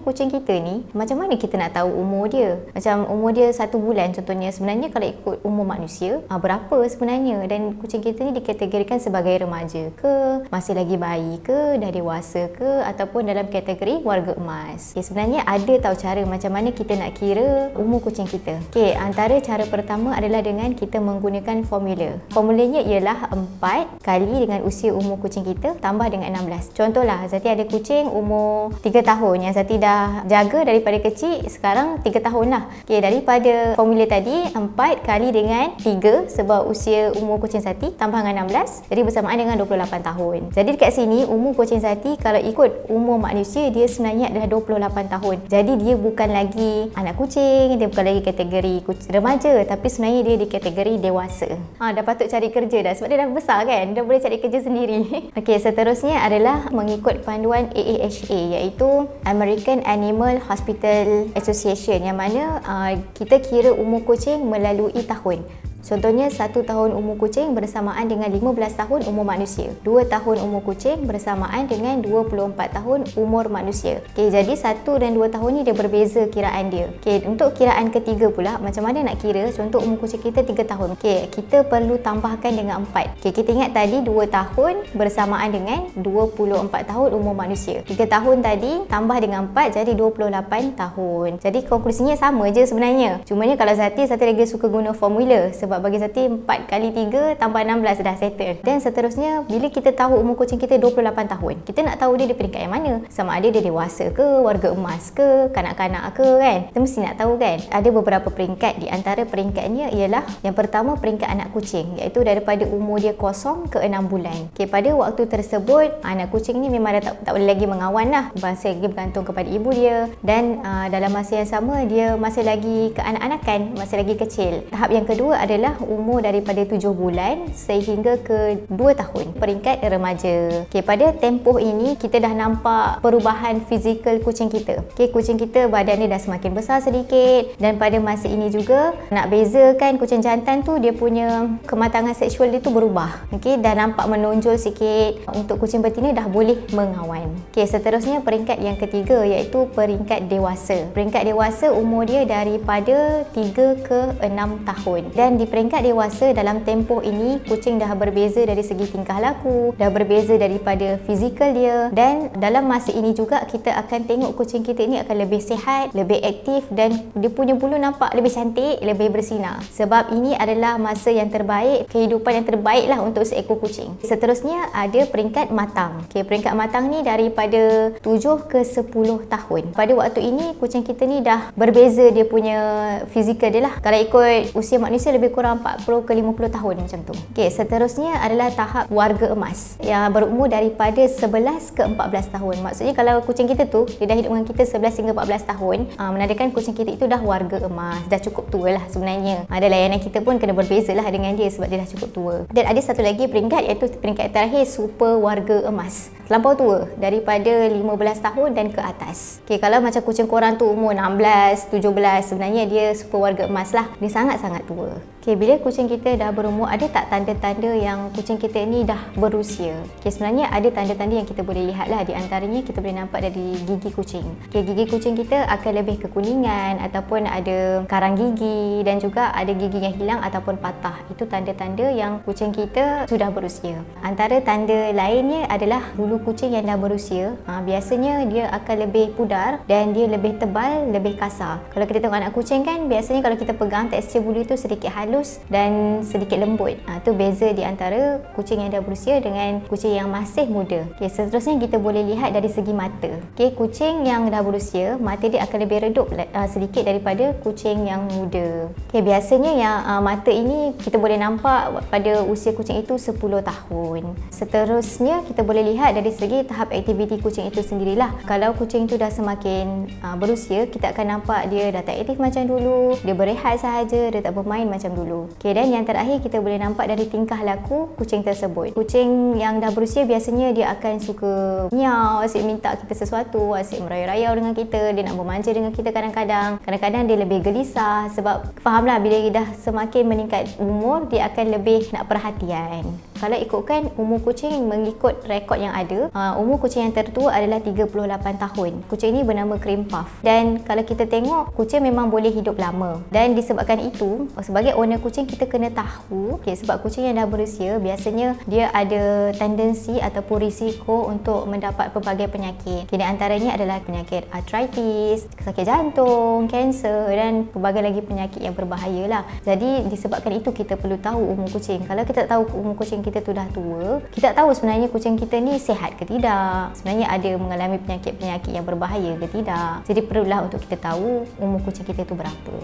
Kucing kita ni, macam mana kita nak tahu umur dia? Macam umur dia 1 bulan contohnya, sebenarnya kalau ikut umur manusia, berapa sebenarnya? Dan kucing kita ni dikategorikan sebagai remaja ke, masih lagi bayi ke, dah dewasa ke, ataupun dalam kategori warga emas. Sebenarnya ada tahu cara macam mana kita nak kira umur kucing kita. Antara cara pertama adalah dengan kita menggunakan formula. Formulanya ialah 4 kali dengan usia umur kucing kita tambah dengan 16. Contohlah, Zati ada kucing umur 3 tahun yang Zati dah jaga daripada kecil, sekarang 3 tahun lah. Daripada formula tadi, 4 kali dengan 3 sebab usia umur kucing Zati tambah dengan 16, jadi bersamaan dengan 28 tahun. Jadi dekat sini umur kucing Zati kalau ikut umur manusia, dia sebenarnya adalah 28 tahun. Jadi dia bukan lagi anak kucing, dia bukan lagi kategori remaja, tapi sebenarnya dia di kategori dewasa. Dah patut cari kerja dah sebab dia dah besar kan, dia boleh cari kerja sendiri. Seterusnya adalah mengikut panduan AAHA, iaitu American Animal Hospital Association, yang mana kita kira umur kucing melalui tahun. Contohnya 1 tahun umur kucing bersamaan dengan 15 tahun umur manusia. 2 tahun umur kucing bersamaan dengan 24 tahun umur manusia. Jadi 1 dan 2 tahun ni dia berbeza kiraan dia. Untuk kiraan ketiga pula, macam mana nak kira? Contoh umur kucing kita 3 tahun. Kita perlu tambahkan dengan 4. Kita ingat tadi 2 tahun bersamaan dengan 24 tahun umur manusia. 3 tahun tadi tambah dengan 4 jadi 28 tahun. Jadi konklusinya sama je sebenarnya. Cumanya kalau Zati lagi suka guna formula, sebab bagi Zati 4 kali 3 tambah 16 dah settle. Dan seterusnya, bila kita tahu umur kucing kita 28 tahun, kita nak tahu dia di peringkat yang mana? Sama ada dia dewasa ke, warga emas ke, kanak-kanak ke kan? Kita mesti nak tahu kan? Ada beberapa peringkat. Di antara peringkatnya ialah yang pertama peringkat anak kucing, iaitu daripada umur dia 0 ke 6 bulan. Pada waktu tersebut, anak kucing ni memang dah tak boleh lagi mengawan lah. Masih lagi bergantung kepada ibu dia, dan dalam masa yang sama dia masih lagi keanak-anakan, masih lagi kecil. Tahap yang kedua adalah umur daripada 7 bulan sehingga ke 2 tahun, peringkat remaja. Pada tempoh ini kita dah nampak perubahan fizikal kucing kita. Kucing kita badan dia dah semakin besar sedikit, dan pada masa ini juga nak bezakan kucing jantan tu dia punya kematangan seksual dia tu berubah. Dah nampak menonjol sikit. Untuk kucing betina dah boleh mengawan. Seterusnya peringkat yang ketiga, iaitu peringkat dewasa. Peringkat dewasa umur dia daripada 3 ke 6 tahun. Dan di peringkat dewasa, dalam tempoh ini kucing dah berbeza dari segi tingkah laku, dah berbeza daripada fizikal dia, dan dalam masa ini juga kita akan tengok kucing kita ini akan lebih sihat, lebih aktif, dan dia punya bulu nampak lebih cantik, lebih bersinar. Sebab ini adalah masa yang terbaik, kehidupan yang terbaik lah untuk seekor kucing. Seterusnya ada peringkat matang. Peringkat matang ni daripada 7 ke 10 tahun. Pada waktu ini kucing kita ni dah berbeza dia punya fizikal dia lah. Kalau ikut usia manusia lebih kurang 40 ke 50 tahun macam tu. Seterusnya adalah tahap warga emas yang berumur daripada 11 ke 14 tahun. Maksudnya kalau kucing kita tu dia dah hidup dengan kita 11 hingga 14 tahun, menandakan kucing kita itu dah warga emas, dah cukup tua lah sebenarnya. Layanan kita pun kena berbeza lah dengan dia sebab dia dah cukup tua. Dan ada satu lagi peringkat, iaitu peringkat terakhir, super warga emas, terlampau tua, daripada 15 tahun dan ke atas. Kalau macam kucing korang tu umur 16, 17, sebenarnya dia super warga emas lah, dia sangat-sangat tua. Bila kucing kita dah berumur, ada tak tanda-tanda yang kucing kita ni dah berusia? Sebenarnya ada tanda-tanda yang kita boleh lihat lah. Di antaranya kita boleh nampak dari gigi kucing. Gigi kucing kita akan lebih kekuningan, ataupun ada karang gigi, dan juga ada gigi yang hilang ataupun patah. Itu tanda-tanda yang kucing kita sudah berusia. Antara tanda lainnya adalah bulu kucing yang dah berusia. Biasanya dia akan lebih pudar dan dia lebih tebal, lebih kasar. Kalau kita tengok anak kucing kan, biasanya kalau kita pegang tekstur bulu itu sedikit halus dan sedikit lembut. Itu beza di antara kucing yang dah berusia dengan kucing yang masih muda. Seterusnya kita boleh lihat dari segi mata. Kucing yang dah berusia, mata dia akan lebih redup sedikit daripada kucing yang muda. Biasanya yang mata ini kita boleh nampak pada usia kucing itu 10 tahun. Seterusnya kita boleh lihat dari segi tahap aktiviti kucing itu sendirilah. Kalau kucing itu dah semakin berusia, kita akan nampak dia dah tak aktif macam dulu, dia berehat sahaja, dia tak bermain macam dulu. Dan yang terakhir kita boleh nampak dari tingkah laku kucing tersebut. Kucing yang dah berusia biasanya dia akan suka miau, asyik minta kita sesuatu, asyik merayau-rayau dengan kita, dia nak bermanja dengan kita kadang-kadang. Kadang-kadang dia lebih gelisah sebab fahamlah bila dia dah semakin meningkat umur, dia akan lebih nak perhatian. Kalau ikutkan umur kucing mengikut rekod yang ada, umur kucing yang tertua adalah 38 tahun. Kucing ini bernama Cream Puff. Dan kalau kita tengok, kucing memang boleh hidup lama. Dan disebabkan itu, sebagai owner kucing kita kena tahu, sebab kucing yang dah berusia biasanya dia ada tendensi ataupun risiko untuk mendapat pelbagai penyakit. Di antaranya adalah penyakit arthritis, sakit jantung, kanser dan pelbagai lagi penyakit yang berbahaya lah. Jadi disebabkan itu kita perlu tahu umur kucing. Kalau kita tahu umur kucing kita tu dah tua, kita tahu sebenarnya kucing kita ni sihat ke tidak, sebenarnya ada mengalami penyakit-penyakit yang berbahaya ke tidak. Jadi perlulah untuk kita tahu umur kucing kita tu berapa.